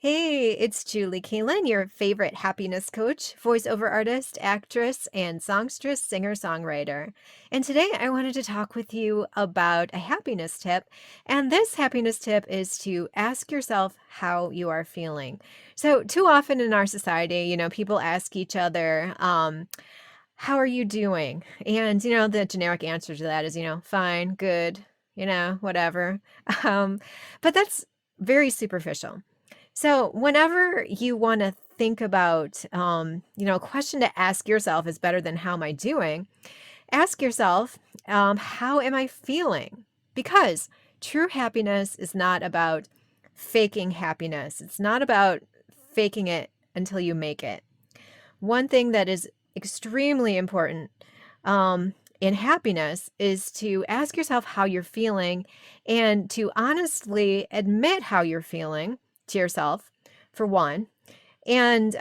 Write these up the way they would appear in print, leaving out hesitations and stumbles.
Hey, it's Julie Kaylin, your favorite happiness coach, voiceover artist, actress, and songstress, singer-songwriter. And today I wanted to talk with you about a happiness tip. And this happiness tip is to ask yourself how you are feeling. So, too often in our society, people ask each other, how are you doing? And, the generic answer to that is, fine, good, whatever. Um, but that's very superficial. So, whenever you want to think about, a question to ask yourself is better than how am I doing? Ask yourself, how am I feeling? Because true happiness is not about faking happiness. It's not about faking it until you make it. One thing that is extremely important in happiness is to ask yourself how you're feeling and to honestly admit how you're feeling to yourself, for one, and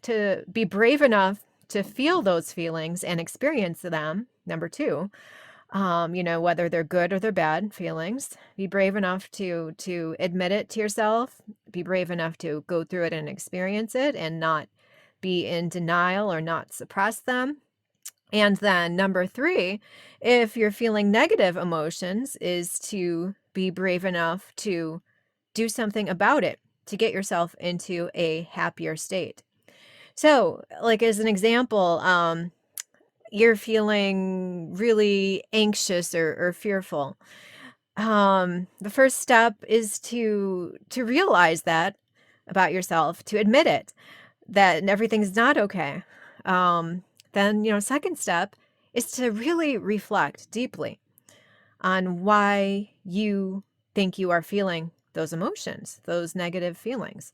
to be brave enough to feel those feelings and experience them, number two. Whether they're good or they're bad feelings, be brave enough to admit it to yourself, be brave enough to go through it and experience it and not be in denial or not suppress them. And then number three, if you're feeling negative emotions, is to be brave enough to do something about it to get yourself into a happier state. So, like as an example, you're feeling really anxious or fearful. The first step is to realize that about yourself, to admit it, that everything's not okay. Then, second step is to really reflect deeply on why you think you are feeling those emotions, those negative feelings.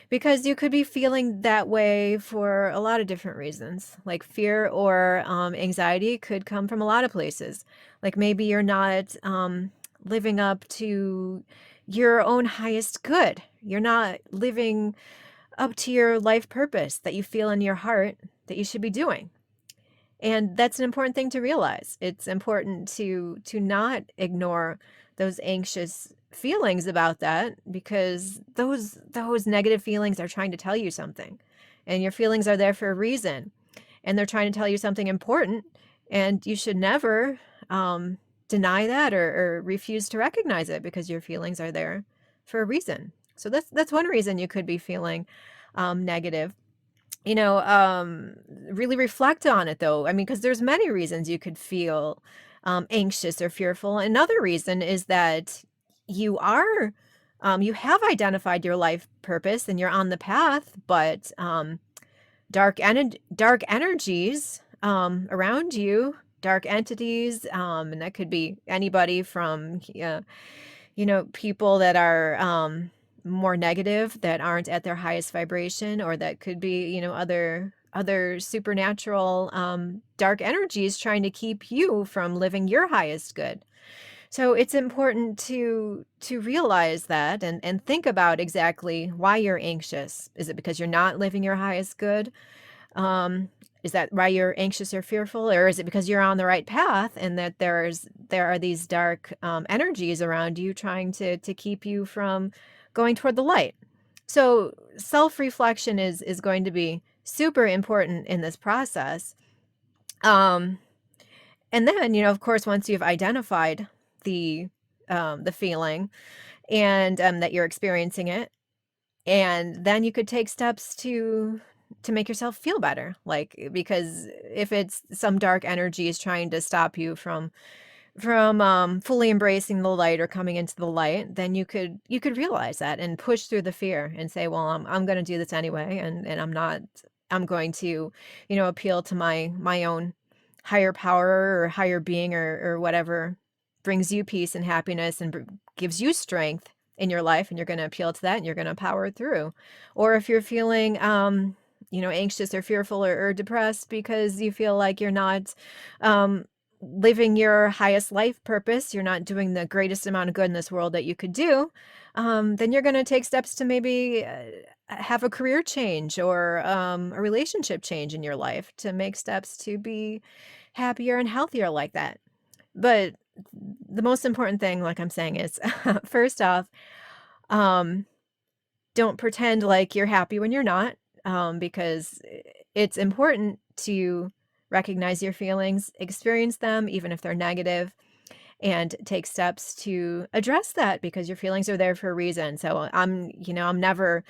Because you could be feeling that way for a lot of different reasons. Like fear or anxiety could come from a lot of places. Like maybe you're not living up to your own highest good. You're not living up to your life purpose that you feel in your heart that you should be doing. And that's an important thing to realize. It's important to not ignore those anxious feelings about that because those negative feelings are trying to tell you something. And your feelings are there for a reason. And they're trying to tell you something important. And you should never deny that or refuse to recognize it because your feelings are there for a reason. So that's one reason you could be feeling negative. Really reflect on it though. I mean, because there's many reasons you could feel anxious or fearful. Another reason is that you are, you have identified your life purpose and you're on the path, but dark energies around you, dark entities, and that could be anybody from people that are more negative, that aren't at their highest vibration, or that could be, other supernatural dark energies trying to keep you from living your highest good. So it's important to realize that and think about exactly why you're anxious. Is it because you're not living your highest good? Um, is that why you're anxious or fearful, or is it because you're on the right path and that there are these dark energies around you trying to keep you from going toward the light? So self-reflection is going to be super important in this process. Um, and then, of course, once you've identified the the feeling and that you're experiencing it, and then you could take steps to make yourself feel better, like, because if it's some dark energy is trying to stop you from fully embracing the light or coming into the light, then you could realize that and push through the fear and say, "Well, I'm gonna do this anyway, and I'm going to, appeal to my own higher power or higher being or whatever brings you peace and happiness and gives you strength in your life, and you're gonna appeal to that, and you're gonna power through." Or if you're feeling, anxious or fearful or depressed because you feel like you're not, um, living your highest life purpose, you're not doing the greatest amount of good in this world that you could do, then you're gonna take steps to maybe, have a career change or, a relationship change in your life to make steps to be happier and healthier like that. But the most important thing, like I'm saying, is first off, um don't pretend like you're happy when you're not, because it's important to recognize your feelings, experience them, even if they're negative, and take steps to address that because your feelings are there for a reason. So I'm never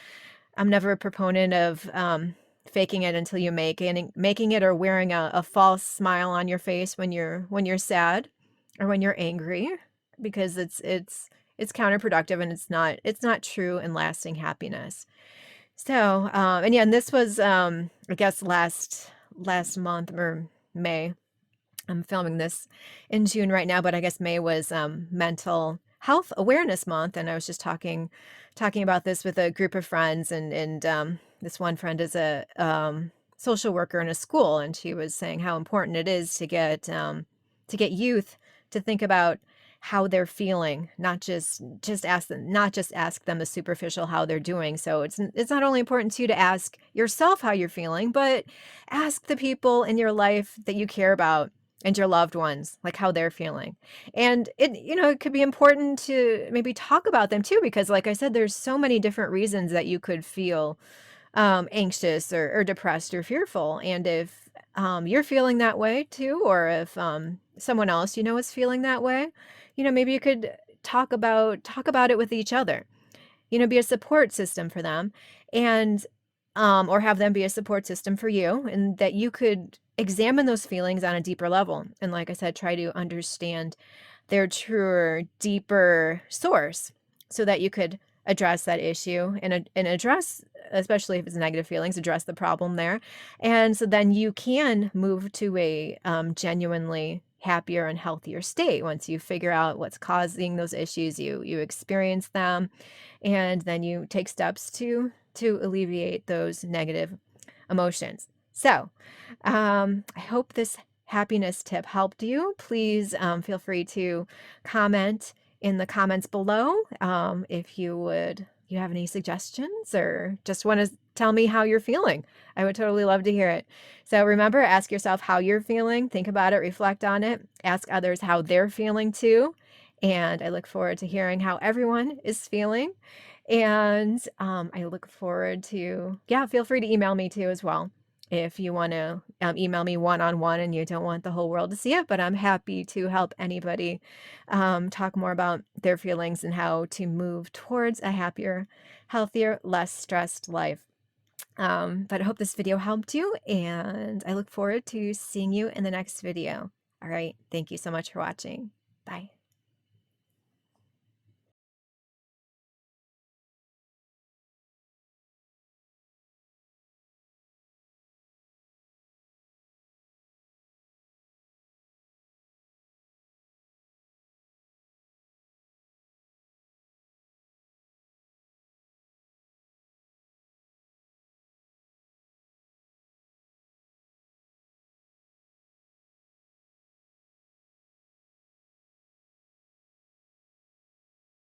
a proponent of faking it until you making it or wearing a false smile on your face when you're sad or when you're angry because it's counterproductive and it's not true and lasting happiness. So, and yeah, and this was, I guess last month or May. I'm filming this in June right now, but I guess May was Mental Health Awareness Month, and I was just talking about this with a group of friends, and this one friend is a social worker in a school, and she was saying how important it is to get youth to think about how they're feeling, not just ask them the superficial how they're doing. So it's not only important to you to ask yourself how you're feeling, but ask the people in your life that you care about and your loved ones, like how they're feeling. And it could be important to maybe talk about them too, because like I said, there's so many different reasons that you could feel anxious or depressed or fearful. And if you're feeling that way too, or if someone else is feeling that way, maybe you could talk about it with each other, be a support system for them and or have them be a support system for you, and that you could examine those feelings on a deeper level. And like I said, try to understand their truer, deeper source so that you could address that issue and address, especially if it's negative feelings, address the problem there. And so then you can move to a genuinely happier and healthier state once you figure out what's causing those issues. You experience them, and then you take steps to alleviate those negative emotions. So, I hope this happiness tip helped you. Please feel free to comment in the comments below if you have any suggestions or just want to tell me how you're feeling. I would totally love to hear it. So remember, ask yourself how you're feeling, think about it, reflect on it, ask others how they're feeling too. And I look forward to hearing how everyone is feeling. And I look forward to, yeah, feel free to email me too as well if you want to email me one-on-one and you don't want the whole world to see it, but I'm happy to help anybody talk more about their feelings and how to move towards a happier, healthier, less stressed life. But I hope this video helped you, and I look forward to seeing you in the next video. All right. Thank you so much for watching. Bye.